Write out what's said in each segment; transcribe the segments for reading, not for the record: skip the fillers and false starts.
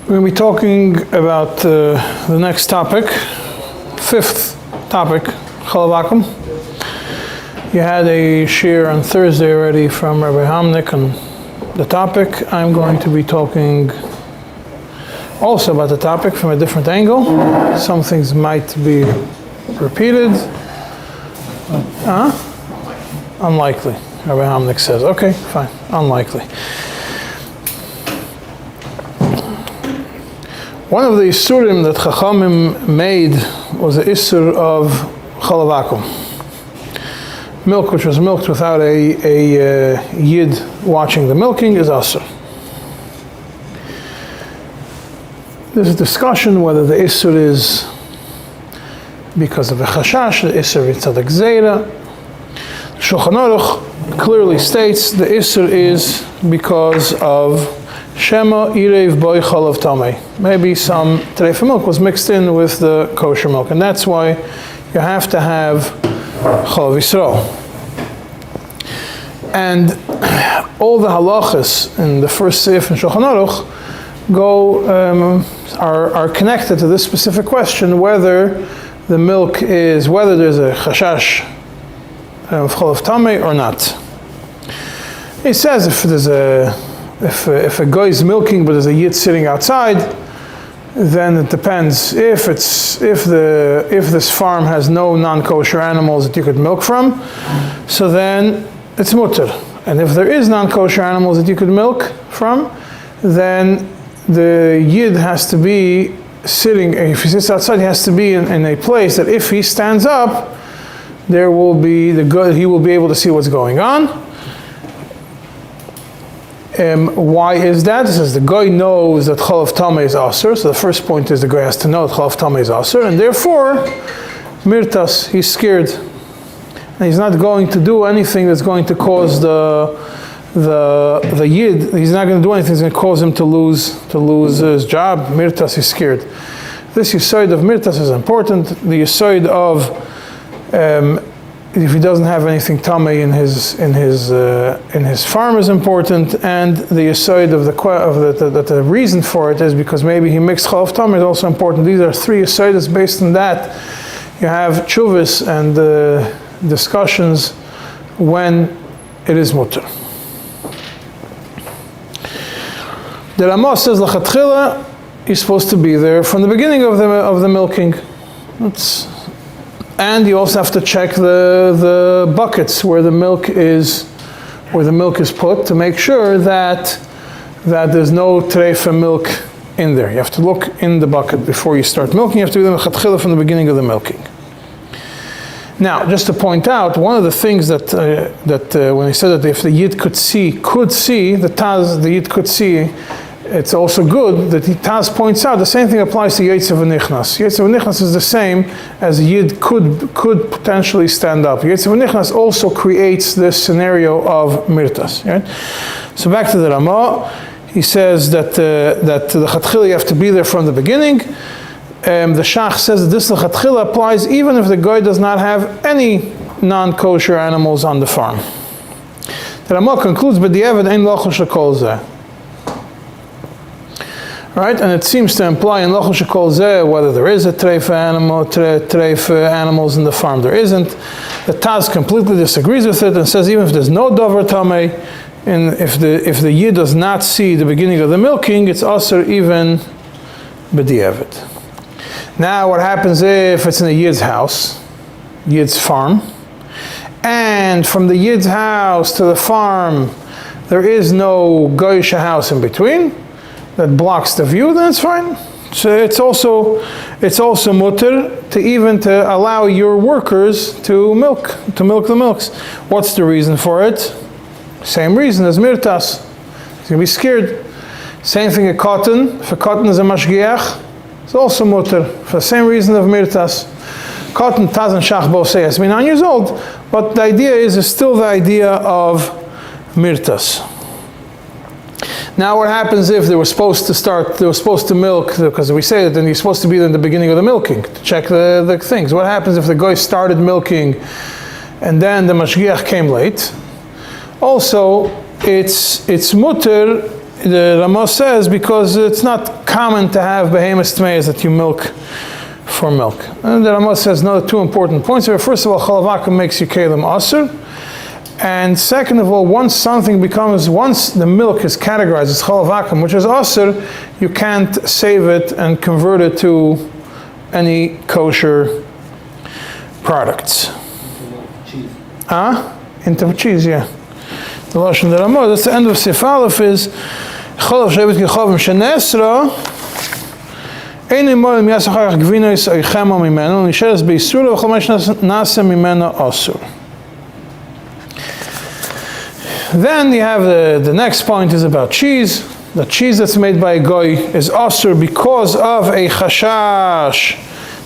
We're going to be talking about the next topic, fifth topic, Chalav. You had a shiur on Thursday already from Rabbi Hamnik on the topic. I'm going to be talking also about the topic from a different angle. Some things might be repeated. Unlikely, Rabbi Hamnik says. Okay, fine, unlikely. One of the isurim that Chachamim made was the isur of Chalav. Milk which was milked without a yid watching the milking is asur. There's a discussion whether the isur is because of a chashash, the isur is tzaddik zera. Shulchan Aruch clearly states the isur is because of Shema Irev Boy Chalav Tamei. Maybe some terefa milk was mixed in with the kosher milk, and that's why you have to have Chalav Yisrael. And all the halachas in the first seif in Shulchan Aruch are connected to this specific question, whether the milk is, whether there's a chashash of Chalav Tamei or not. He says if there's if a guy is milking but there's a yid sitting outside, then it depends. If this farm has no non-kosher animals that you could milk from, so then it's mutter. And if there is non-kosher animals that you could milk from, then the yid has to be sitting, if he sits outside, he has to be in a place that if he stands up, there will be he will be able to see what's going on. Why is that? It says the guy knows that Chalav Tamei is asur, so the first point is the guy has to know that Chalav Tamei is asur, and therefore, mirtas, he's scared. And he's not going to do anything that's going to cause the yid, he's not going to do anything that's going to cause him to lose his job. Mirtas, he's scared. This yisoid of mirtas is important. The yisoid of if he doesn't have anything tamei in his farm is important, and the yisoid of the reason for it is because maybe he mixed chalav tamei is also important. These are three yisoids. Based on that, you have tshuvas and discussions when it is mutter. The Ramah says lachatchila, you're supposed to be there from the beginning of the milking. And you also have to check the buckets where the milk is put to make sure that there's no terefa milk in there. You have to look in the bucket before you start milking. You have to do the chatchila from the beginning of the milking. Now, just to point out, one of the things that when he said that if the yid could see, the yid could see, it's also good that Taz points out the same thing applies to Yetzev Nichnas. Yetzev Nichnas is the same as Yid could potentially stand up. Yetzev Nichnas also creates this scenario of mirtas. Right? So back to the Ramah, he says that the Chatchila you have to be there from the beginning. The Shach says that this Chatchila applies even if the guy does not have any non-kosher animals on the farm. The Ramah concludes, "But the Eved ein lochel shekol zeh." Right, and it seems to imply in lochel shekol zeh whether there is a trefa animals in the farm. There isn't. The Taz completely disagrees with it and says even if there's no dover tamei, and if the yid does not see the beginning of the milking, it's asur even b'di'evet. Now, what happens if it's in the yid's house, yid's farm, and from the yid's house to the farm there is no goyisha house in between that blocks the view, then it's fine. So it's also mutter to allow your workers to milk the milks. What's the reason for it? Same reason as mirtas. He's going to be scared. Same thing a cotton. If a cotton is a mashgiach, it's also mutter for the same reason of mirtas. Cotton Taz and Shach both say has been 9 years old, but the idea is still the idea of mirtas. Now what happens if they were supposed to milk, because we say that then you're supposed to be in the beginning of the milking, to check the things. What happens if the guy started milking and then the mashgiach came late? Also, it's mutter the Rama says because it's not common to have behemoth tmeis that you milk for milk. And the Rama says another two important points here. First of all, chalav akum makes your kelim asur. And second of all, once the milk is categorized as chalav akum, which is asur, you can't save it and convert it to any kosher products. Into cheese, yeah. The Lashon the Ramah, that's the end of Sif Aleph is Cholav Shevet Kechavim Shenesra Eini Molim Yasachach Gvinos Oichemo Mimeno Nisheres Beisura V'chol Mesh Nase Mimeno Asur. Then you have the next point is about cheese. The cheese that's made by a goy is asur because of a chashash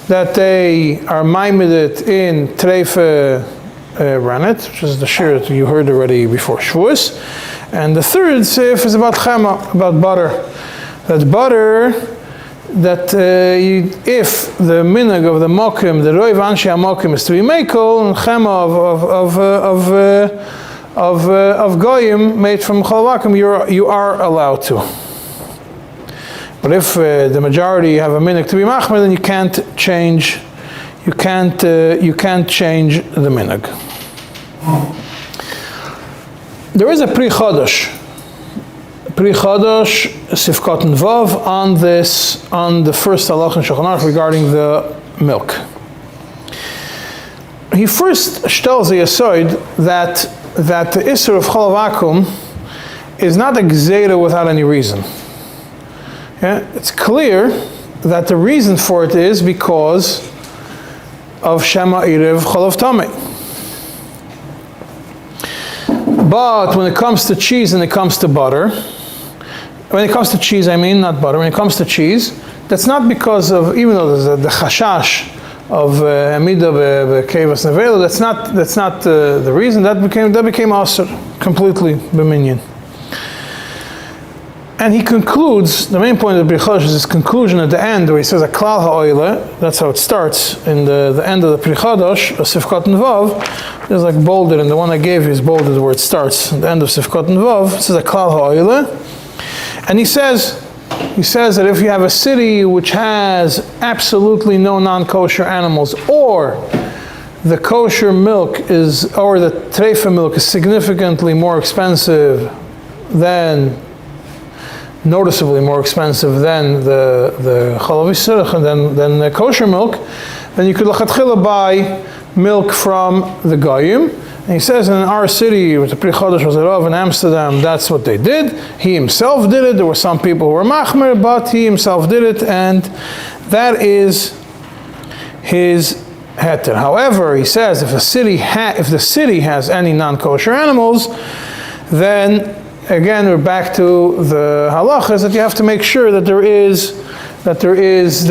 that they are maimed in treife ranet, which is the shiur that you heard already before Shavuos. And the third sif is about chema, about butter. That butter, that if the minhag of the mokim, the roiv anshi mokim is to be mekel, and chema of goyim made from chalav you are allowed to. But if the majority have a minhag to be machmer, then you can't change. You can't change the minhag. There is a pri chodosh sifkat and vav on the first halach in Shulchan Aruch regarding the milk. He first tells the yesod that the isur of chalav akum is not a gzeira without any reason. Yeah? It's clear that the reason for it is because of Shema Irev Chalav Tamei. But when it comes to cheese and it comes to butter, when it comes to cheese, I mean, not butter, when it comes to cheese, that's not because of, even though there's the chashash of Amida Bekevas Nevela, that's not the reason. That became Asr, completely B'minyan. And he concludes, the main point of the Pri Chodosh is his conclusion at the end, where he says, a klal ha'oile, that's how it starts, in the end of the Pri Chodosh, Sifkat and Vav, there's like bolded, and the one I gave you is bolded where it starts, at the end of Sifkat and Vav, it says, a klal ha'oile, and he says that if you have a city which has absolutely no non-kosher animals, or the kosher milk or the treifa milk is significantly more expensive noticeably more expensive than the chalav yisrach and than the kosher milk, then you could lachatchila buy milk from the goyim. And he says in our city, with the Pri Chodosh was a Rav in Amsterdam, that's what they did. He himself did it. There were some people who were machmer, but he himself did it, and that is his heter. However, he says if the city has any non-kosher animals, then again, we're back to the halachas that you have to make sure that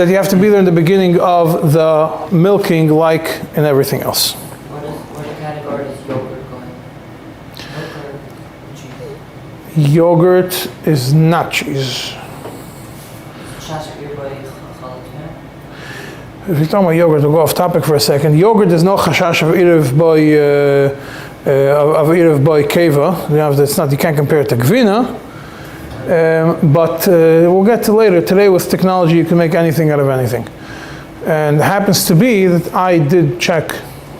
you have to be there in the beginning of the milking, like in everything else. What category is yogurt going? Yogurt is not cheese. If you're talking about yogurt, we'll go off topic for a second. Yogurt, there's no chashash of Erev by keva. You can't compare it to gvina. But we'll get to later. Today with technology you can make anything out of anything. And it happens to be that I did check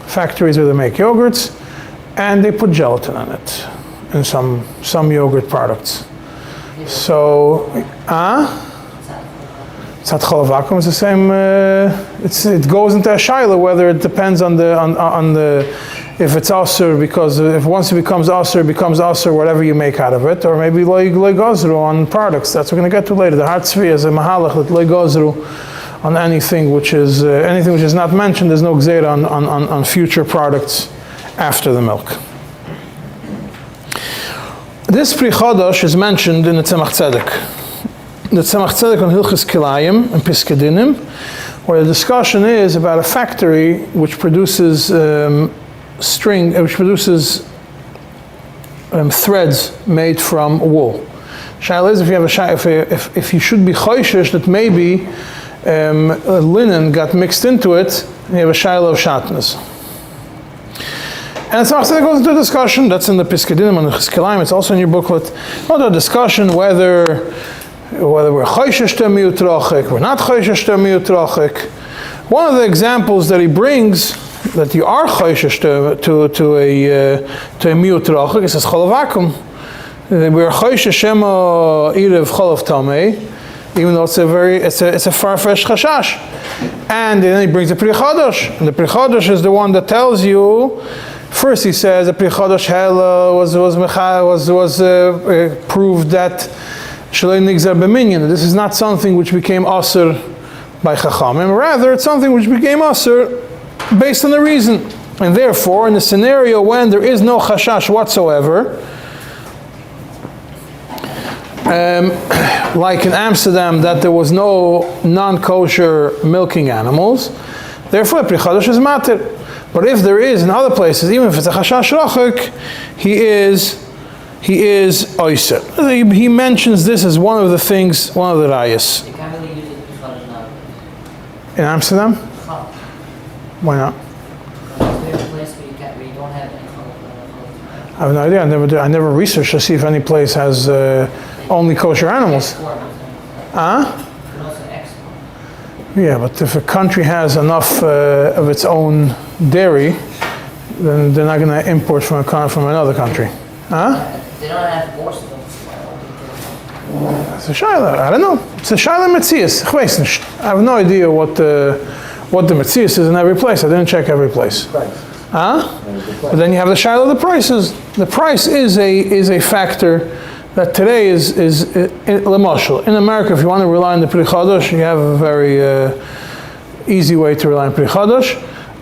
factories where they make yogurts, and they put gelatin in it, in some yogurt products. So, it's not chalav akum, it's the same, it goes into a shaila whether it depends on the if it's asur, because if once it becomes asur whatever you make out of it, or maybe loy gozru on products. That's what we're going to get to later. The Hatzvi is a mahalach that loy gozru on anything which is not mentioned. There's no gzeira on future products after the milk. This Pri Chodosh is mentioned in the Tzemach Tzedek. The Tzemach Tzedek on Hilchos Kilayim and Piskedinim, where the discussion is about a factory which produces threads made from wool. Shaila is if you should be choishish that maybe linen got mixed into it, and you have a shaila of shatnez. And Tzemach Tzedek goes into a discussion, that's in the Piskei Dinim on the Chizkilayim, it's also in your booklet, another discussion whether we're choishesh to miut rachik, we're not choishesh to miut rachik. One of the examples that he brings, that you are choishesh to a miut rachik, he says cholav vakum. We're choishesh shema irev cholav tamei, even though it's a far-fetched chashash. And then he brings the Pri Chodosh, and the Pri Chodosh is the one that tells you. First, he says the Pri Chodosh was proved that shalei nigzar b'minyan. This is not something which became asur by Chachamim. Rather, it's something which became asur based on the reason. And therefore, in a scenario when there is no chashash whatsoever, like in Amsterdam, that there was no non-kosher milking animals, therefore Pri Chodosh is matir. But if there is in other places, even if it's a chashash rachik, he is oiser. He mentions this as one of the things, one of the rayas. You can't really use it now. In Amsterdam? Why not? Because there's a place where you don't have any color. I have no idea. I never researched to see if any place has only kosher animals. Huh? Yeah, but if a country has enough of its own dairy, then they're not going to import from another country. Huh? They don't have horses. It's a shayla. I don't know. It's a shayla metzias. I have no idea what the metzias is in every place. I didn't check every place. Huh? But then you have the shayla of the prices. The price is a factor that today is lemashal. In America, if you want to rely on the Pri Chodosh, you have a very easy way to rely on Pri Chodosh.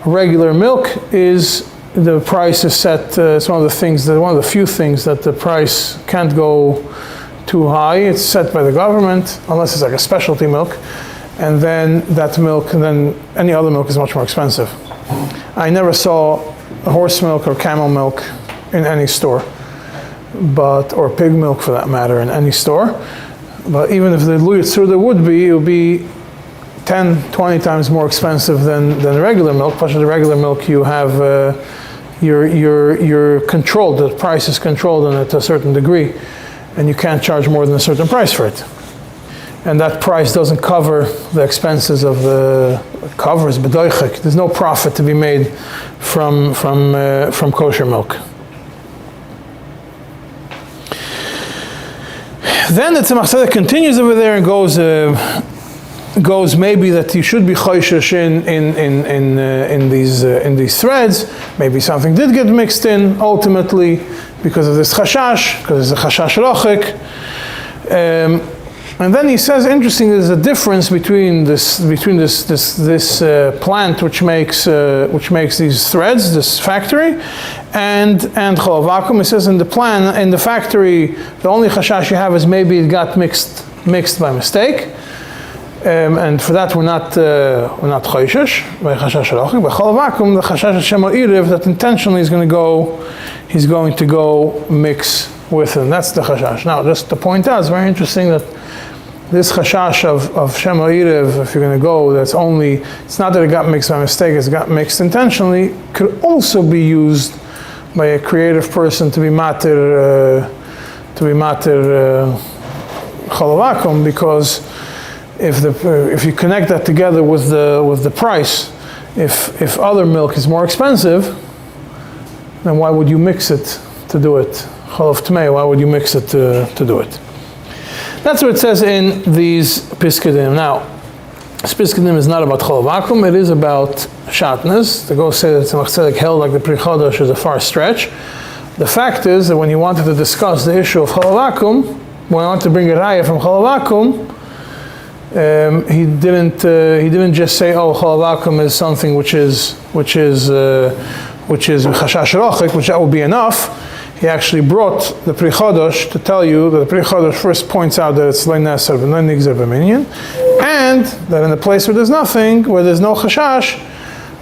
Regular milk is, the price is set, it's one of the few things that the price can't go too high. It's set by the government, unless it's like a specialty milk. And then that milk, and then any other milk is much more expensive. I never saw horse milk or camel milk in any store. Or pig milk for that matter, in any store. But even if the Luyitzer there would be, it would be 10, 20 times more expensive than regular milk. But the regular milk you have, you're controlled, the price is controlled on it to a certain degree, and you can't charge more than a certain price for it. And that price doesn't cover the expenses of the covers, bedoichik. There's no profit to be made from kosher milk. Then the Tzemach Tzedek continues over there and goes maybe that you should be choishesh in these threads. Maybe something did get mixed in ultimately because of this chashash, because it's a chashash rachik. And then he says, interesting, there's a difference between this plant which makes these threads, this factory, and cholav vakum. He says in the factory, the only chashash you have is maybe it got mixed by mistake, and for that we're not choishesh by chashash rachik. By cholav vakum, the chashash shema irev, that intentionally he's going to go mix with it. And that's the chashash. Now, just to point out, it's very interesting that this chashash of Shema Irev, if you're going to go, it's not that it got mixed by mistake, it's got mixed intentionally, could also be used by a creative person to be matir cholav vakum, because if you connect that together with the price, if other milk is more expensive, then why would you mix it to do it? Cholav tmei, why would you mix it to do it? That's what it says in these Piskei Dinim. Now, this Piskei Dinim is not about cholav vakum, it is about shatnez. To go say that Tzemach Tzedek held like the Pri Chodosh is a far stretch. The fact is that when he wanted to discuss the issue of cholav vakum, when he wanted to bring a raya from cholav vakum, he didn't just say, oh, cholav vakum is something which is chashash rachik, which that would be enough. He actually brought the Pri Chodosh to tell you that the Pri Chodosh first points out that it's lo neser v'lo nigzar b'minyan, and that in the place where there's nothing, where there's no chashash,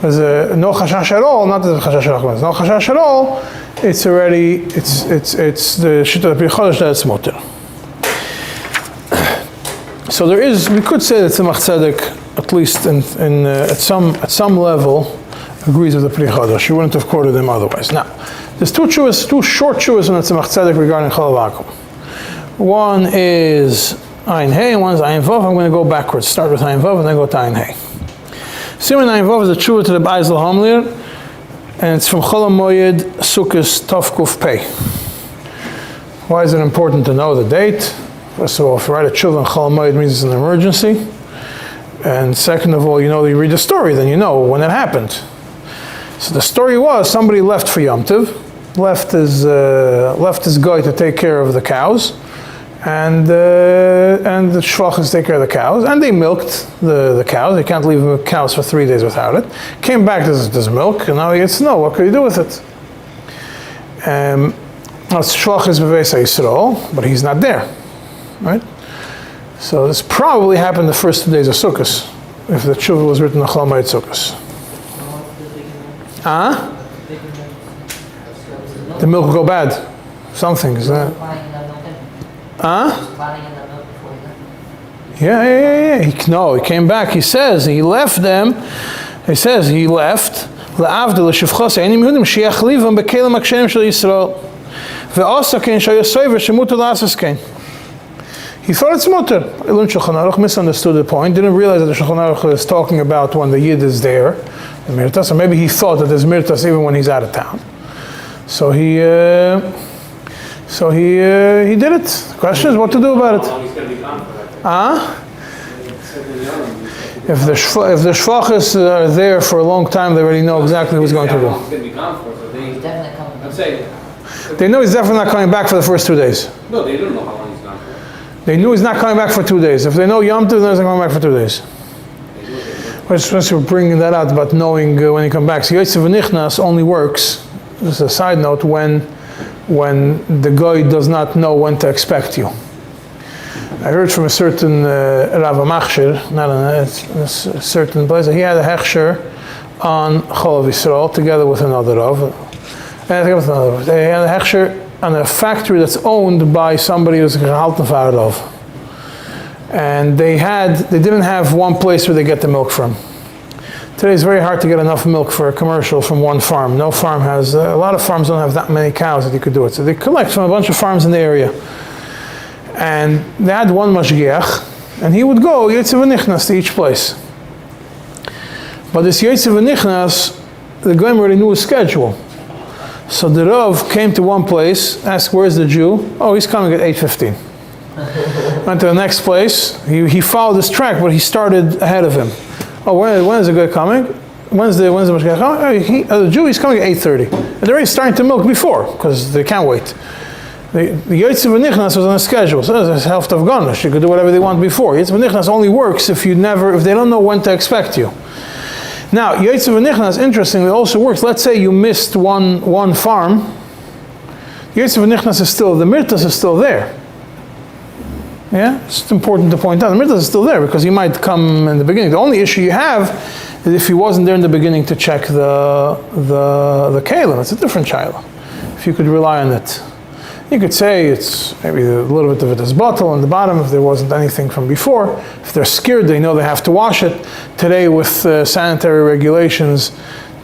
there's no chashash at all, not that there's chashash rachik, there's no chashash at all, it's the shita of the Pri Chodosh that it's mutter. So we could say that Tzemach Tzedek, at least at some level, agrees with the Pri Chadash. She wouldn't have quoted him otherwise. Now, there's two short chuvas in the Tzemach Tzedek regarding Cholav Akum. One is Ayin Hey, and one is Ayin Vav. I'm going to go backwards. Start with Ayin Vav and then go to Ayin Hey. Siman Ayin Vav is a tshuva to the B'Aizl Homlir, and it's from Chol HaMoyed Sukkos Tov Kuf Pei. Why is it important to know the date? First of all, if you write a tshuva in Chol HaMoyed, it means it's an emergency. And second of all, you read the story, then you know when it happened. So the story was somebody left for Yom Tov, left his guy to take care of the cows, and the shvachas take care of the cows, and they milked the cows. They can't leave the cows for 3 days without it. Came back, there's milk, and now he gets to know what could he do with it. Shvachas b'veis Yisrael, but he's not there, right? So this probably happened the first 2 days of Sukkot, if the tshuva was written on Chol HaMoed Sukkos. The milk will go bad. Something, is that? Yeah. He came back. He says he left them. He says he left. La'avdil shivchos einim Yehudim sheyachlivam bekelim akshenim shel Yisrael. Ve'asa kein shayosover shemutar la'asas kein. He thought it's mutar. Ilun Shulchan Aruch misunderstood the point. Didn't realize that the Shulchan Aruch is talking about when the Yid is there, the mirtas, or maybe he thought that there's mirtas even when he's out of town. So he did it. The question is what to do about it. If the shvachas are there for a long time, they already know exactly who's going to do. They know he's definitely not coming back for the first 2 days. No, they don't know how long he's gone for. They knew he's not coming back for 2 days. If they know Yom Tov, then he's not coming back for 2 days. Since we're bringing that out about knowing when he comes back. So Yotze V'Nichnas only works, just a side note, when the guy does not know when to expect you. I heard from a certain Rav Machshir, not in a certain place, he had a hechsher on Cholav Yisrael together with another Rav. They had a hechsher on a factory that's owned by somebody who's gehalten vaarlov. And they didn't have one place where they get the milk from. Today it's very hard to get enough milk for a commercial from one farm. No farm has, a lot of farms don't have that many cows that you could do it. So they collect from a bunch of farms in the area. And they had one mashgiach, and he would go Yotze V'Nichnas to each place. But this Yotze V'Nichnas, the Goyim already knew his schedule. So the Rav came to one place, asked, where's the Jew? Oh, he's coming at 8:15. Went to the next place. He followed this track, but he started ahead of him. Oh, when is the guy coming? When's the Mashgiach coming? Oh, the Jew, he's coming at 8:30. And they're already starting to milk before, because they can't wait. The Yotze V'Nichnas was on a schedule, so it's half of Ganesh. You could do whatever they want before. Yotze V'Nichnas only works if they don't know when to expect you. Now, Yotze V'Nichnas, interestingly, also works. Let's say you missed one farm. Yotze V'Nichnas is still, the mirtas is still there. Yeah, it's important to point out. The mirtas is still there because he might come in the beginning. The only issue you have is if he wasn't there in the beginning to check the kelim. It's a different child. If you could rely on it. You could say it's maybe a little bit of it is bottle on the bottom if there wasn't anything from before. If they're scared, they know they have to wash it. Today with sanitary regulations,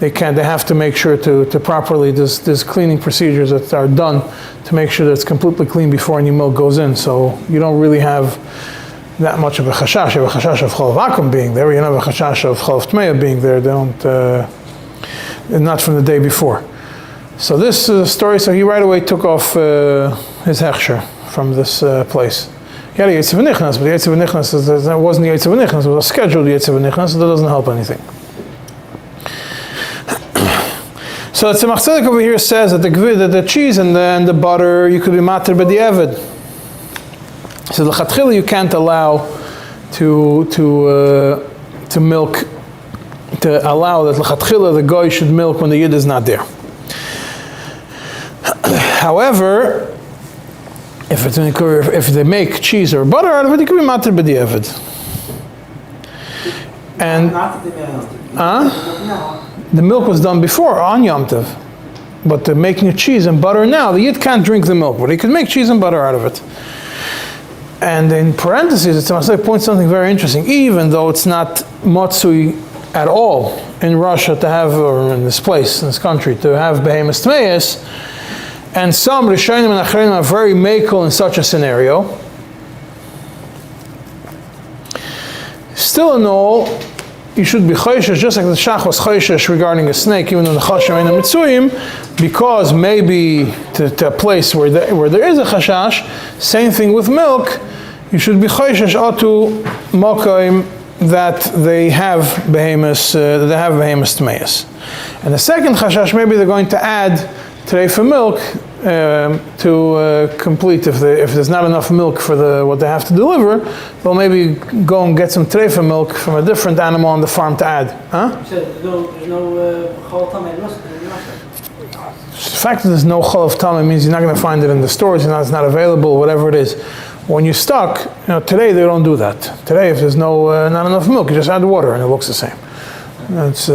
they have to make sure to properly, there's cleaning procedures that are done to make sure that it's completely clean before any milk goes in. So you don't really have that much of a chashash. You have a chashash of cholav akum being there. You don't have a chashash of cholav tmeya being there. They don't, not from the day before. So this story, so he right away took off his hechsher from this place. He had a Yotze V'Nichnas, but the Yotze V'Nichnas wasn't the Yotze V'Nichnas, it was a scheduled Yotze V'Nichnas, so that doesn't help anything. So the Tzemach Tzedek over here says that the cheese and the butter, you could be mater b'di'evid. So the l'chatchila you can't allow to milk, to allow that l'chatchila the guy should milk when the yid is not there. However, if they make cheese or butter out of it, it can be mater b'di'evid. And the milk was done before on Yom Tov, but they're making cheese and butter now. The yid can't drink the milk, but he can make cheese and butter out of it. And in parentheses, it points something very interesting. Even though it's not matzui at all in Russia to have, or in this place, in this country, to have behemoth tmeis, and some Rishonim and Acharim are very makel in such a scenario. Still in all, you should be choishesh, just like the Shach was choishesh regarding a snake, even though the chasham ain't a mitzuyim, because maybe to a place where there is a chashash. Same thing with milk. You should be choishesh otu mokaim that they have behemoth tmeis. And the second chashash, maybe they're going to add treifa milk to complete, if there's not enough milk for what they have to deliver, they'll maybe go and get some treifa milk from a different animal on the farm to add. Huh? You said there's no chol tamei in Russia. The fact that there's no chol of tamei means you're not going to find it in the stores, it's not available, whatever it is. When you're stuck, today they don't do that. Today, if there's not enough milk, you just add water and it looks the same. It's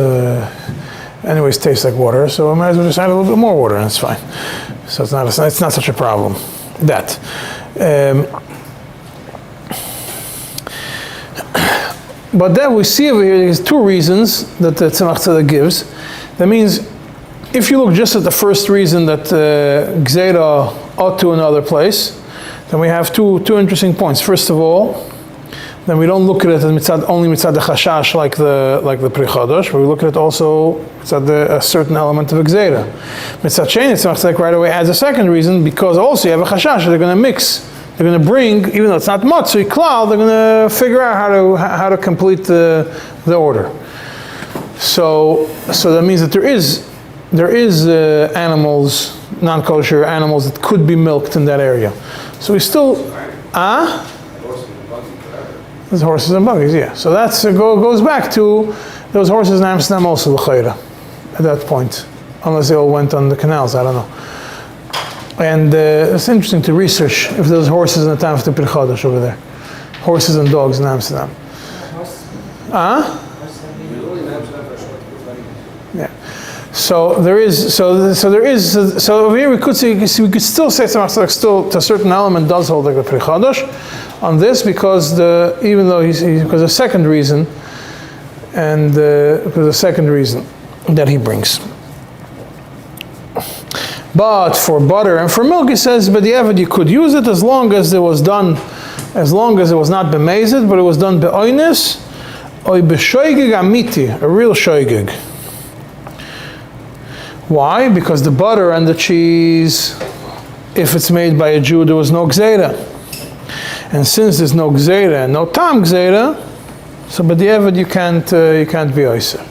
anyways tastes like water, so I might as well just add a little bit more water and it's fine. So it's not such a problem. That. But then we see over here, there's two reasons that the Tzemach Tzedek gives. That means, if you look just at the first reason that Gzeira ought to another place, then we have two interesting points. First of all, then we don't look at it as only mitzad the chashash like the Pri Chodosh, but we look at it also mitzad a certain element of Gzeira. Mitzad Sheni, Tzemach Tzedek right away adds a second reason, because also you have a chashash, they're going to mix. They're going to bring, even though it's not matzui klal, they're going to figure out how to complete the order. So that means that there is animals, non-kosher animals that could be milked in that area. So we still, there's horses and buggies, yeah. So that's goes back to those horses in Amsterdam also l'chayra at that point, unless they all went on the canals. I don't know. And it's interesting to research if there's horses in the time of the Pri Chodosh over there, horses and dogs in Amsterdam. Yeah. So over here we could still say Tzemach Tzedek still to a certain element does hold like the Pri Chodosh on this, because even though because the second reason, and because the second reason that he brings. But for butter and for milk, he says, but you could use it as long as it was not bemazed, but it was done be'oines, or b'shoigig amiti, a real shoigig. Why? Because the butter and the cheese, if it's made by a Jew, there was no gzeira. And since there's no gzeira and no tam gzeira, so b'diavad you can't be oiser.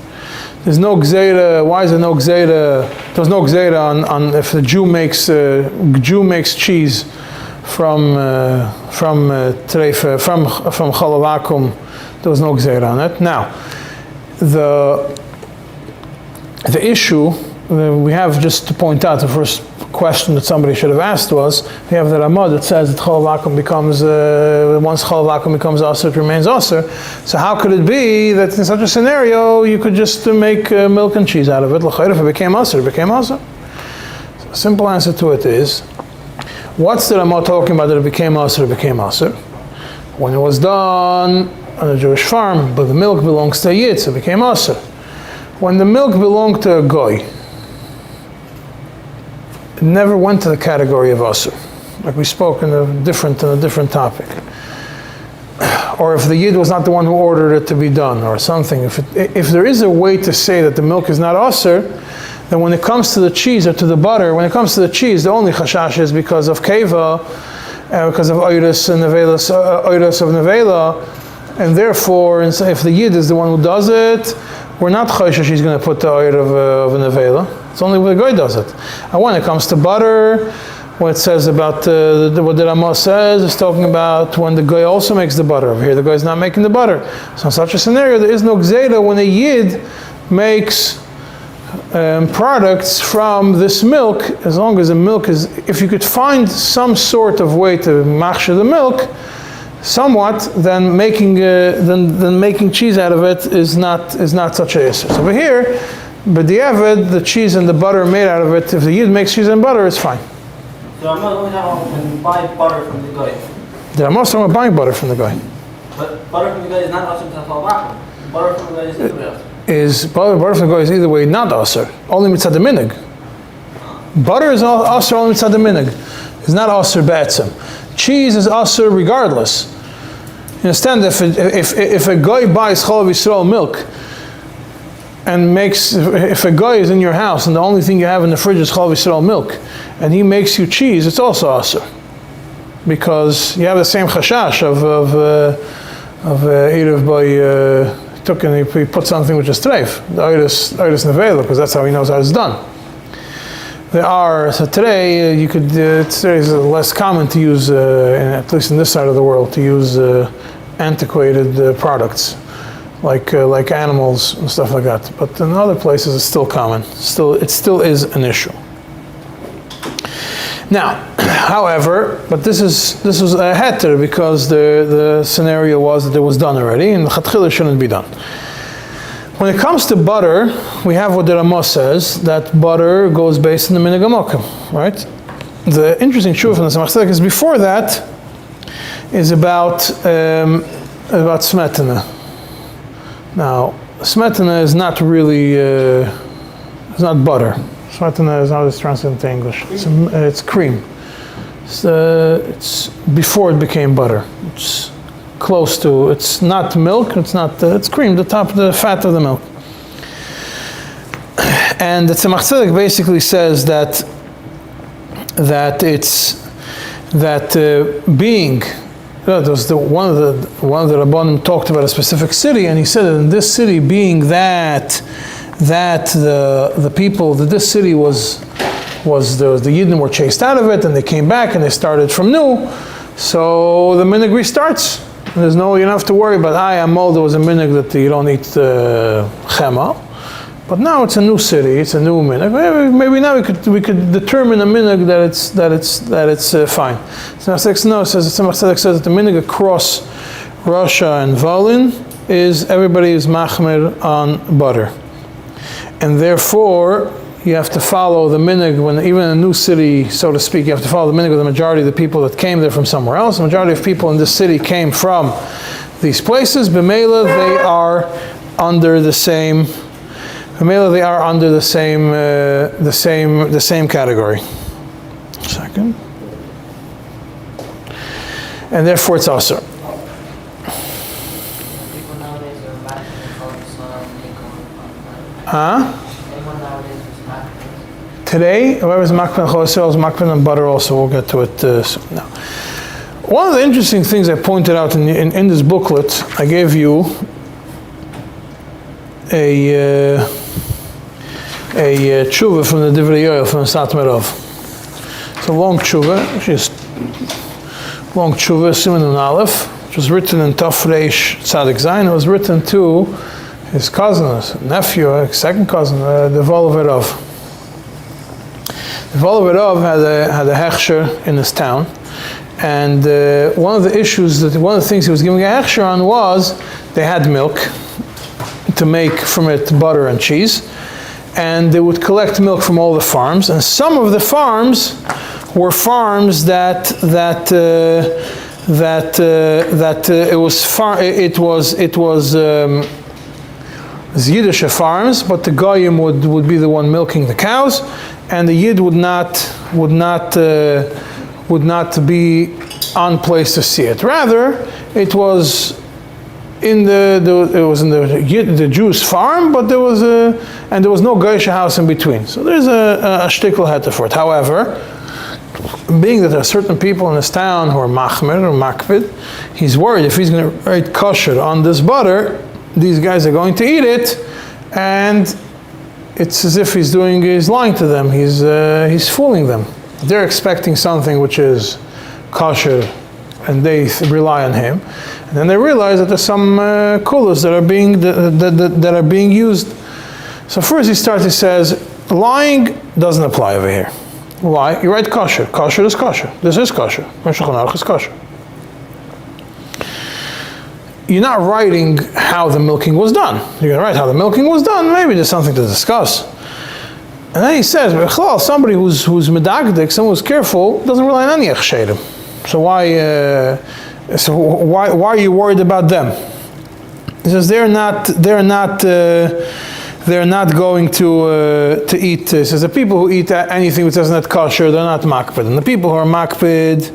There's no gzeira. Why is there no gzeira? There's no gzeira on if the Jew makes cheese from treifa, from chalavakum. There was no gzeira on it. Now, the issue we have, just to point out, the first question that somebody should have asked was, we have the Ramah that says that chalavakum becomes once chalavakum becomes aser, it remains aser. So how could it be that in such a scenario you could just make milk and cheese out of it? L'chayr, if it became aser, it became aser. So the simple answer to it is, what's the Ramah talking about that it became aser? It became aser when it was done on a Jewish farm, but the milk belongs to a Yid, so it became aser. When the milk belonged to a goy, it never went to the category of aser, like we spoke in a different topic. Or if the Yid was not the one who ordered it to be done, or something. If there is a way to say that the milk is not aser, then when it comes to the cheese or to the butter, when it comes to the cheese, the only chashash is because of keva, because of oiros and oiros of nevela, and therefore, if the Yid is the one who does it, we're not choshesh he's going to put the oil of a nevela. It's only when the guy does it. And when it comes to butter, what it says about what the Ramah says is talking about when the guy also makes the butter. Over here, the guy is not making the butter. So in such a scenario, there is no gzeira when a Yid makes products from this milk, as long as the milk is, if you could find some sort of way to machshir the milk, somewhat, then making cheese out of it is not such a issue. So over here, but the cheese and the butter made out of it, if the Yid makes cheese and butter, it's fine. So I'm not only going to buy butter from the guy. I'm also not buying butter from the guy. But butter from the guy is not also to chalavakum. Butter from the guy is butter from the goy is either way not asur, only mitzad the minig. Butter is asur only mitzad the minig. It's not asur be'etzem. Cheese is asur regardless. You understand, if a guy buys Chalav Yisrael milk and if a guy is in your house and the only thing you have in the fridge is Chalav Yisrael milk and he makes you cheese, it's also asur. Because you have the same chashash of Erev by took and he put something which is treif, the Iris Nevela, because that's how he knows how it's done. So today it's less common to use, at least in this side of the world, to use antiquated products like animals and stuff like that. But in other places it's still common. It still is an issue. Now, however, but this was a heter because the scenario was that it was done already, and the chatchila shouldn't be done. When it comes to butter, we have what the Ramah says, that butter goes based on the minig hamokim, right? The interesting truth from the Tzemach Tzedek is before that is about smetana. Now, smetana is not really, it's not butter. Smetana is how it's translated into English. It's cream. It's before it became butter. It's close to. It's not milk. It's cream. The fat of the milk. And the Tzemach Tzedek basically says that being. That was one of the Rabbanim talked about a specific city, and he said that in this city, being that the people that this city was the Yidden were chased out of it, and they came back and they started from new. So the minig restarts. You don't have to worry about Amol. There was a minig that you don't eat chema, but now it's a new city. It's a new minig. Maybe now we could determine a minig that it's fine. So Tzemach Tzedek says that the minig across Russia and Volin is everybody is machmer on butter. And therefore, you have to follow the minig when even in a new city, so to speak, you have to follow the minig of the majority of the people that came there from somewhere else. The majority of people in this city came from these places. B'meila, they are under the same. B'meila, they are under the same category. Second. And therefore, it's asur. Today, whoever's makpid on Chol is makpid on butter also. We'll get to it soon. Now, one of the interesting things I pointed out in this booklet, I gave you a tshuva from the Divrei Yoel from the Sat Merov. It's a long tshuva, Siman and Aleph, which was written in Taf Reish Tzadik Zayin. It was written to his cousin, his nephew, his second cousin, the Volverov. The Volverov had a hechsher in his town, and one of the things he was giving a hechsher on was they had milk to make from it butter and cheese, and they would collect milk from all the farms, and some of the farms were farms that it was Yiddish farms, but the Goyim would be the one milking the cows, and the Yid would not be on place to see it. Rather, it was in the Jews' farm, but there was no Goyish house in between. So there's a shtickle heter for it. However, being that there are certain people in this town who are machmer or makpid, he's worried if he's going to write kosher on this butter, these guys are going to eat it, and it's as if he's lying to them. He's fooling them. They're expecting something which is kosher, and they rely on him. And then they realize that there's some kulas that are being used. So first he says, lying doesn't apply over here. Why? You write kosher. Kosher is kosher. This is kosher. Shulchan Aruch is kosher. You're not writing how the milking was done. You're going to write how the milking was done. Maybe there's something to discuss. And then he says, somebody who's medagdik, someone who's careful, doesn't rely on any echsherim. So why are you worried about them? He says they're not going to eat. He says the people who eat anything which isn't kosher, they're not makpid. And the people who are makpid,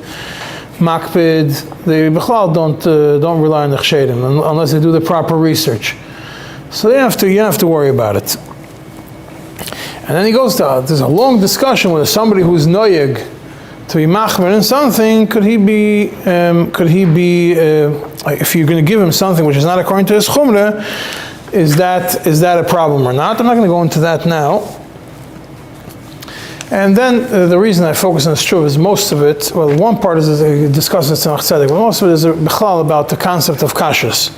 they don't rely on the chshedim unless they do the proper research. So you don't have to worry about it. And then he goes to, there's a long discussion with somebody who's noyeg to be machmer in something. Could he be, if you're going to give him something which is not according to his chumrah, is that a problem or not? I'm not going to go into that now. And then the reason I focus on this tshuva is most of it, well, one part is he discusses Tzemach Tzedek, but most of it is bichlal about the concept of kashrus.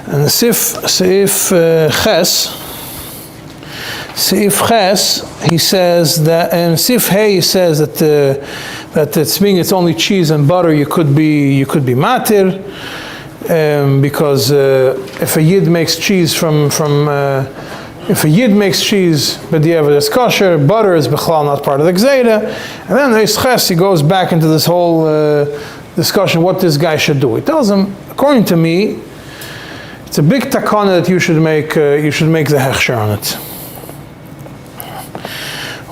And the Seif Ches, he says that, and Seif Hey, he says that it's only cheese and butter you could be matir, because if a yid makes cheese if a yid makes cheese, but the ever is kosher, butter is bichlal not part of the gzeira, and then the Ches, he goes back into this whole discussion what this guy should do. He tells him, according to me, it's a big takana that you should make the hechsher on it.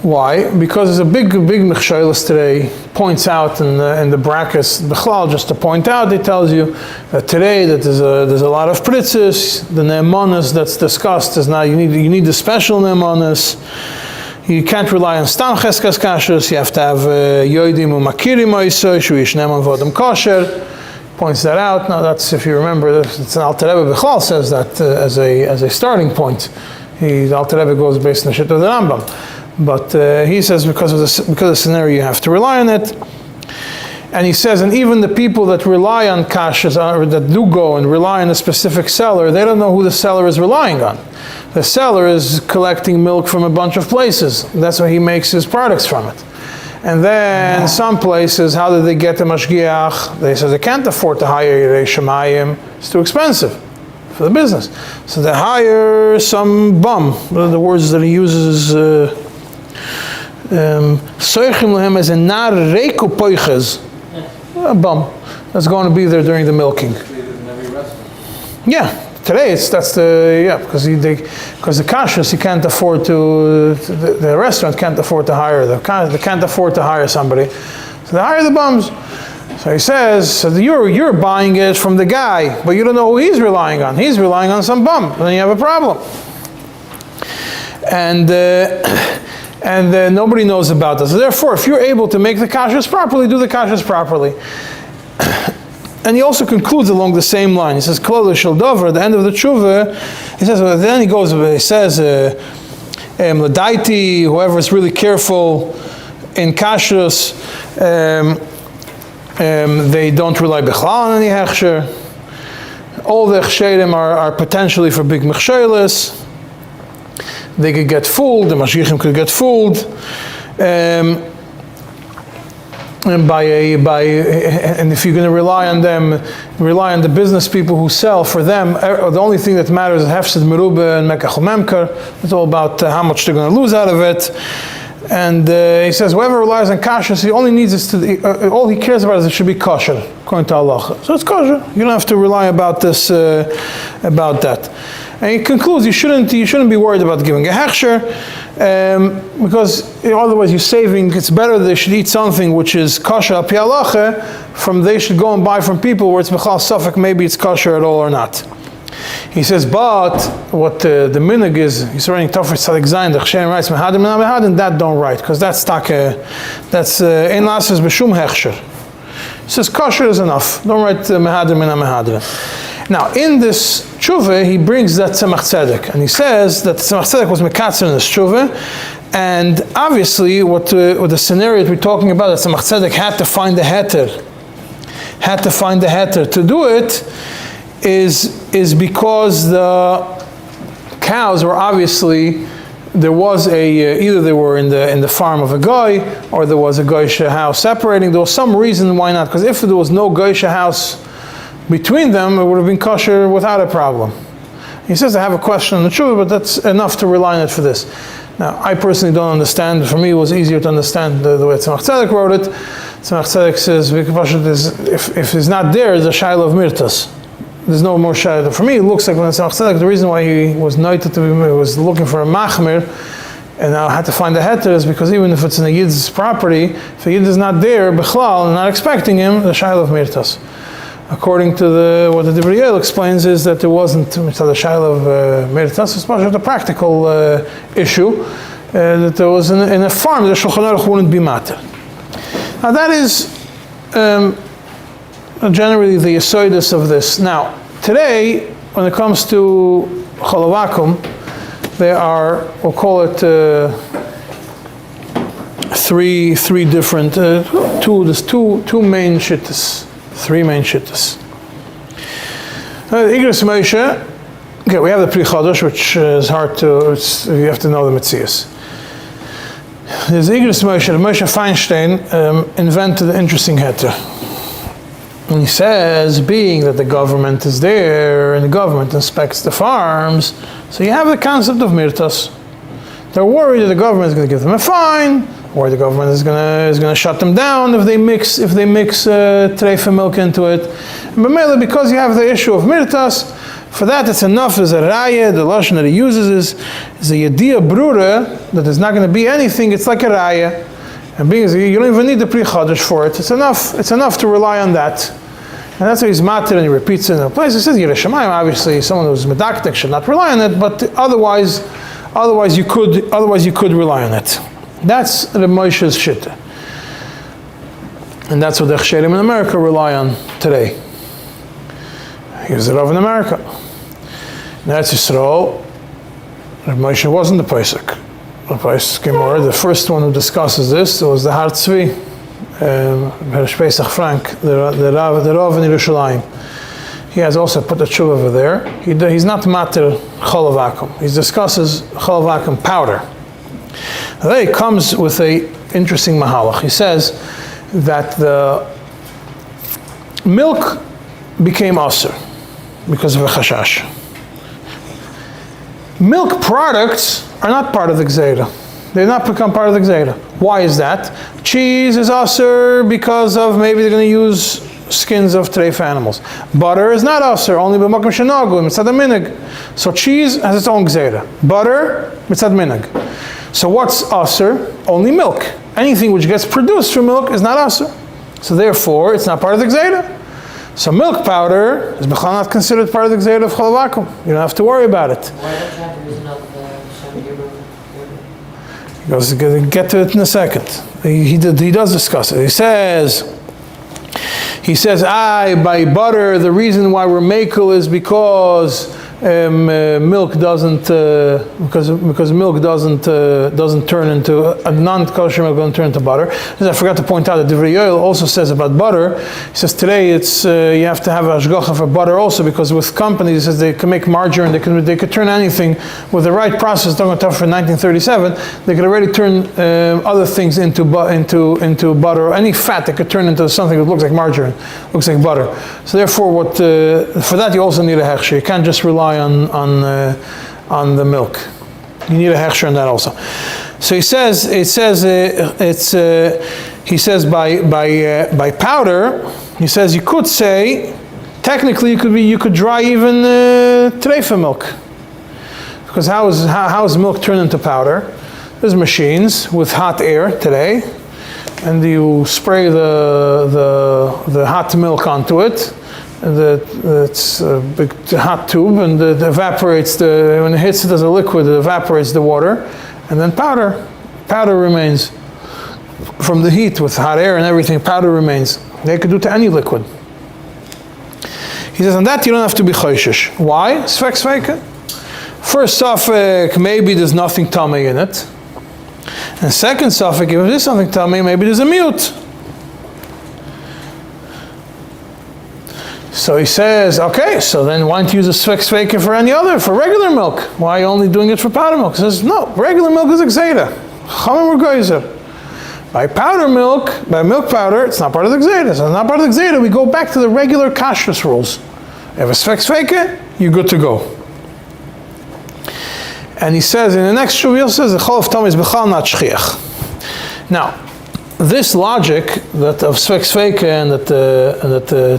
Why? Because there's a big mechshelis today, points out in the brackets, Bechlal, just to point out, it tells you that today that there's a lot of pritzis, the ne'emanas that's discussed is now, you need the special ne'emanas. You can't rely on stam cheskas kashrus, you have to have yoidim u'makirim oisoy, shu yish ne'eman v'odem kosher, points that out. Now that's, if you remember, it's an Alter Rebbe Bechlal says that as a starting point. Alter Rebbe goes based on the shit of the Rambam. But he says because of the scenario you have to rely on it. And he says, and even the people that rely on kashrus, or that do go and rely on a specific seller, they don't know who the seller is relying on. The seller is collecting milk from a bunch of places. That's where he makes his products from it. And then some places, how do they get the mashgiach? They say they can't afford to hire Yirei Shemayim. It's too expensive for the business. So they hire some bum. The words that he uses is Soichim lehem as a nar reiko poiches, a bum that's going to be there during the milking. Yeah, today because the kashrus he can't afford the restaurant can't afford to hire they can't afford to hire somebody, so they hire the bums. So he says, so you're buying it from the guy, but you don't know who he's relying on. He's relying on some bum, and then you have a problem. And nobody knows about this. So therefore, if you're able to make the kashrus properly, do the kashrus properly. And he also concludes along the same line. He says, Kolel shel dover, at the end of the tshuva, he says, well, then he says, L'daiti, whoever is really careful in kashrus, they don't rely bichlal on any hechsher. All the chshedim are potentially for big mechshelis. They could get fooled, the mashgichim could get fooled, and if you're going to rely on them, rely on the business people who sell for them. The only thing that matters is hefsed merubah and mekach memker. It's all about how much they're going to lose out of it. And he says, whoever relies on kashrus, he only needs is all he cares about is it should be kosher, according to Allah. So it's kosher. You don't have to rely about this, about that. And he concludes, you shouldn't be worried about giving a hechsher, because otherwise you're saving. It's better they should eat something which is kosher al pi halacha, from they should go and buy from people where it's bechal safek, maybe it's kosher at all or not. He says, but what the minhag is, he's writing Tofet Tzadik Zayin, the Chshem writes mehadim and mehadim, that don't write, because that's ein lasses b'shum hechsher. He says kosher is enough. Don't write mehadim and mehadim. Now, in this tshuva, he brings that Tzemach Tzedek, and he says that Tzemach Tzedek was mekatzer in this tshuva, and obviously, what the scenario that we're talking about, that Tzemach Tzedek had to find the heter. To do it is because the cows were obviously, there was either they were in the farm of a guy, or there was a goysha house separating. There was some reason why not, because if there was no goysha house between them, it would have been kosher without a problem. He says, I have a question on the tshuva, but that's enough to rely on it for this. Now, I personally don't understand. For me, it was easier to understand the way Tzemach Tzedek wrote it. Tzemach Tzedek says, if he's not there, it's a shaila of mirtas. there's no more shadow. For me, it looks like when it's Tzedek, the reason why he was noted to be, was looking for a machmir, and now had to find a heter is because even if it's in a Yid's property, if a Yid is not there, Bechlal, and not expecting him, the Shaila of Mirtas. According to what the Divrei explains is that there wasn't the Shaila of Mirtas, it's much of the practical issue, that there was in a farm, the Shulchan Aruch wouldn't be matter. Now that is generally the yesodus of this. Now, today, when it comes to Cholovakum, there are, we'll call it three different, there's two main shittas, three main shittas. Igros Moshe, okay, we have the Pri Chodesh, which is hard to, you have to know the Metzias. There's Igros Moshe, Moshe Feinstein invented an interesting heter. And he says, being that the government is there and the government inspects the farms, so you have the concept of mirtas. They're worried that the government is going to give them a fine, or the government is going to shut them down if they mix treifa milk into it. But mainly because you have the issue of mirtas, for that it's enough as a raya. The lashon that he uses is a yediyah brura that there's not going to be anything. It's like a raya. And being you don't even need the Pri Chodesh for it. It's enough to rely on that. And that's why he's matir and he repeats it in a place. He says Yireh Shamayim, obviously someone who's medaktek should not rely on it, but otherwise you could rely on it. That's the Moshe's shitta. And that's what the Chsherim in America rely on today. Here's the Rav in America. In Eretz Yisrael, Moshe wasn't the Pesach. The first one who discusses this was the Har Tzvi, Pesach Frank, the Rav in Yerushalayim. He has also put the tshuva over there. He's not matir cholovakum. He discusses cholovakum powder. Now then he comes with a interesting mahalach. He says that the milk became aser because of a chashash. Milk products are not part of the Gzeira. They not become part of the Gzeira. Why is that? Cheese is aser because of maybe they're going to use skins of treif animals. Butter is not aser, only b'makom shenagu, mitzad minig. So cheese has its own Gzeira. Butter, mitzad minig. So what's aser? Only milk. Anything which gets produced from milk is not aser. So therefore, it's not part of the Gzeira. So milk powder is not considered part of the Gzeira of Cholovakum. You don't have to worry about it. Why don't you have the reason of He goes, get to it in a second. He does discuss it. He says, by butter, the reason why we're makel is because milk doesn't turn into a non-kosher milk doesn't turn into butter. As I forgot to point out that Divrei also says about butter. He says today it's you have to have a hashgacha for butter also because with companies he says they can make margarine, they could turn anything with the right process. Talking about for 1937, they could already turn other things into butter. Any fat that could turn into something that looks like margarine, looks like butter. So therefore, for that you also need a hechsher. You can't just rely on the milk. You need a hechsher on that also. So he says by powder. He says you could say technically you could dry even treifa milk, because how is milk turned into powder? There's machines with hot air today, and you spray the hot milk onto it. It's a big hot tube, and it evaporates when it hits it as a liquid, it evaporates the water, and then powder remains from the heat with hot air and everything. Powder remains. They could do to any liquid. He says on that you don't have to be choishish. Why? Svek sveika. First suffix, maybe there's nothing tummy in it, and second suffix, if there's something tummy, maybe there's a mute. So he says, okay, so then why don't you use a svek for regular milk? Why are you only doing it for powder milk? He says, no, regular milk is a gzeira. Chamim or geyser. By milk powder, it's not part of the gzeira. So it's not part of the gzeira. We go back to the regular kashrus rules. You have a svek, you're good to go. And he says, in the next shuvah, he says, the chol of tam is b'chal not shchiach. Now, this logic that of svek and that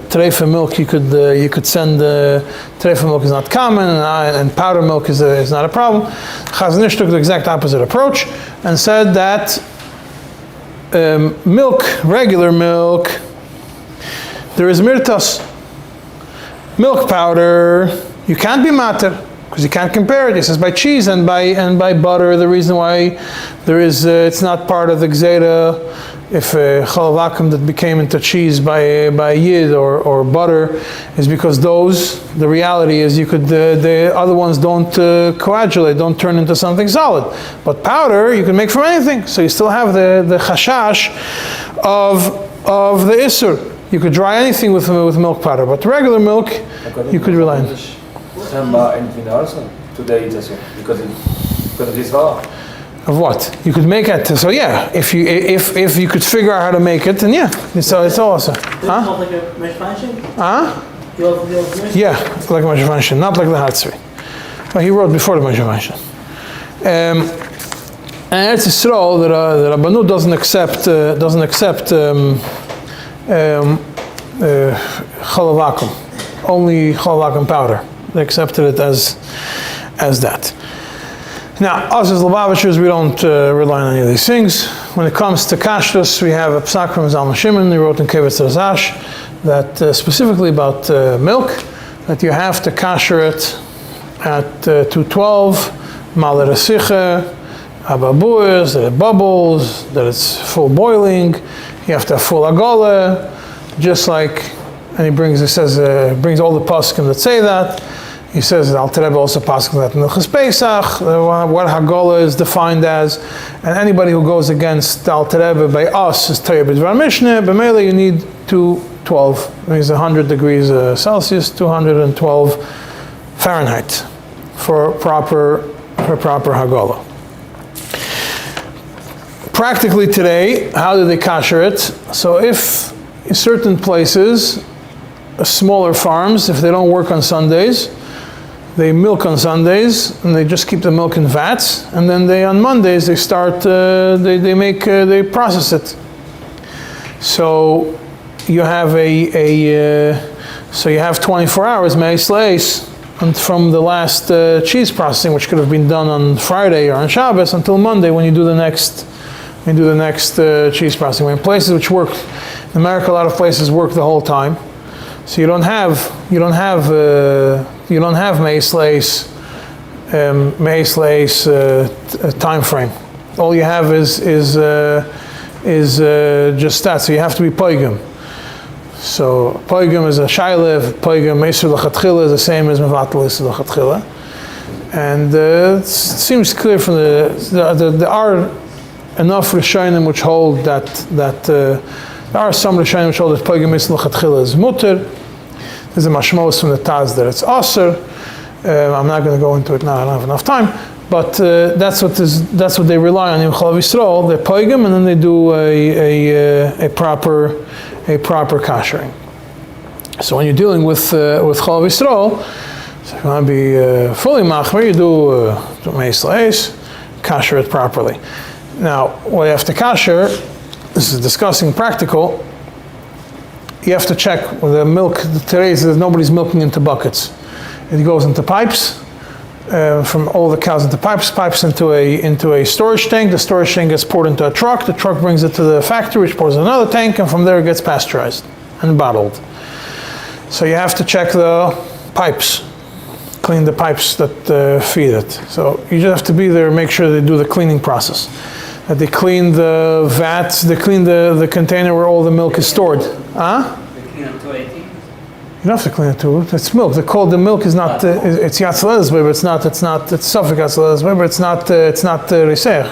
treifa milk you could send treifa milk is not common and powder milk is not a problem. Chazon Ish took the exact opposite approach and said that milk, regular milk, there is mirtas. Milk powder, you can't be mater because you can't compare it. He says by cheese and by butter. The reason why there is it's not part of the gzeda if chalavakim that became into cheese by yid or butter is because the reality is you could the other ones don't coagulate, don't turn into something solid. But powder you can make from anything, so you still have the chashash of the isur. You could dry anything with milk powder, but regular milk you could rely on. Anything also today just because of this law. Of what? You could make it. So yeah, if you could figure out how to make it, then yeah, it's awesome. Huh? Like a meshvanshin? Huh? Yeah, like a meshvanshin, not like the Hatzri. Well, he wrote before the meshvanshin. And it's a stroll that Rabbanu doesn't accept chalavakum, only chalavakum powder. They accepted it as that. Now, us as Lubavitchers, we don't rely on any of these things. When it comes to kashrus, we have a psak from Zalman Shimon. He wrote in Kevetz Razash that specifically about milk, that you have to kasher it at 212, maler esiche, ababuas, that it bubbles, that it's full boiling. You have to have full agala, just like, and he brings all the paskim that say that. He says that Alter Rebbe also passes that in the Chis Pesach, what Hagolah is defined as, and anybody who goes against the Alter Rebbe by us is Torah B'Dvar Mishneh. B'Meila you need 212, it means 100 degrees Celsius, 212 Fahrenheit for proper Hagolah. Practically today, how do they kasher it? So if in certain places, smaller farms, if they don't work on Sundays, they milk on Sundays and they just keep the milk in vats, and then on Mondays they start they process it. So you have so you have 24 hours me'isleis and from the last cheese processing, which could have been done on Friday or on Shabbos, until Monday when you do the next cheese processing. In places which work in America, a lot of places work the whole time. So you don't have me'isleis time frame. All you have is just that. So you have to be poigim. So poigim is a shaylev. Poigim isur l'chatchila is the same as mevatel isur l'chatchila. And it seems clear from there are enough rishonim which hold that there are some rishonim which hold that poigim isur l'chatchila is mutter. There's a mashmos from the Taz that it's aser. I'm not going to go into it now. I don't have enough time. But that's what they rely on in Chalav Yisrael. They poigim and then they do a proper kashering. So when you're dealing with Chalav Yisrael, so if you want to be fully machmer, you do me'isleis, kasher it properly. Now, what you have to kasher, this is discussing practical. You have to check with the milk. Today nobody's milking into buckets. It goes into pipes. From all the cows into pipes into a storage tank. The storage tank gets poured into a truck. The truck brings it to the factory, which pours in another tank, and from there it gets pasteurized and bottled. So you have to check the pipes, clean the pipes that feed it. So you just have to be there and make sure they do the cleaning process. That they clean the vats, they clean the container where all the milk is stored. Huh? They clean up 218? You don't have to clean it too. It's milk. The milk is not. It's Yatzalezbe, but it's Suffolk Yatzalezbe, but it's not Risech.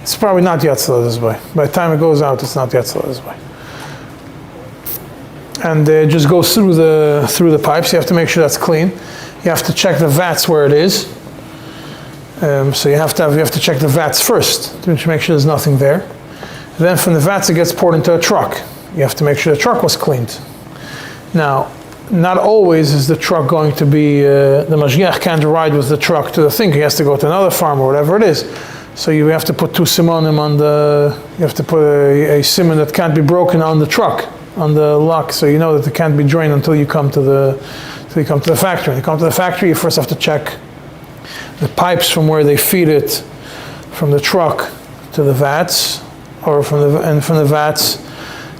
It's probably not Yatzalezbe. By the time it goes out, it's not Yatzalezbe. And it just goes through the pipes. You have to make sure that's clean. You have to check the vats where it is. So you have to check the vats first to make sure there's nothing there. And then from the vats it gets poured into a truck. You have to make sure the truck was cleaned. Now, not always is the truck going to be, the mashgiach can't ride with the truck to the thing. He has to go to another farm or whatever it is. So you have to put 2 simonim on you have to put a simon that can't be broken on the truck, on the lock, so you know that it can't be drained until you come to the factory. When you come to the factory, you first have to check the pipes from where they feed it, from the truck to the vats, or from the vats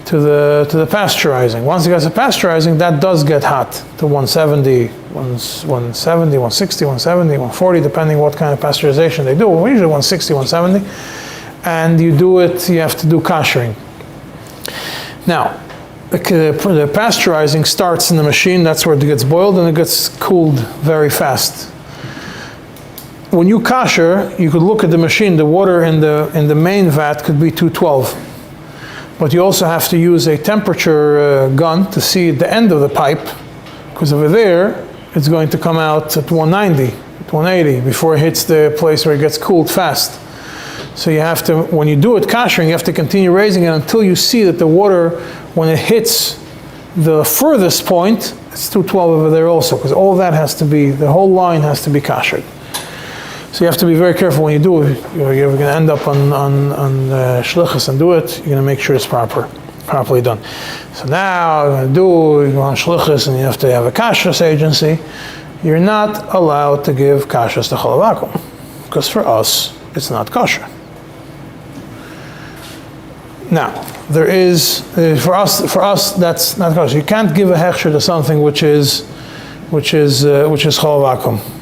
to the pasteurizing. Once it gets to pasteurizing, that does get hot to 170, 160, 170, 140, depending what kind of pasteurization they do. Usually 160, 170. And you have to do koshering. Now, the pasteurizing starts in the machine, that's where it gets boiled, and it gets cooled very fast. When you kosher, you could look at the machine, the water in the main vat could be 212. But you also have to use a temperature gun to see the end of the pipe, because over there, it's going to come out at 190, 180, before it hits the place where it gets cooled fast. So you have to, when you do it koshering, you have to continue raising it until you see that the water, when it hits the furthest point, it's 212 over there also, because all that has to be, the whole line has to be koshered. So you have to be very careful when you do it. You're going to end up on shlichus and do it. You're going to make sure it's properly done. So now you go on shlichus and you have to have a kashrus agency. You're not allowed to give kashrus to chalav vakum, because for us it's not kosher. Now there is for us that's not kosher. You can't give a hechsher to something which is chalav vakum.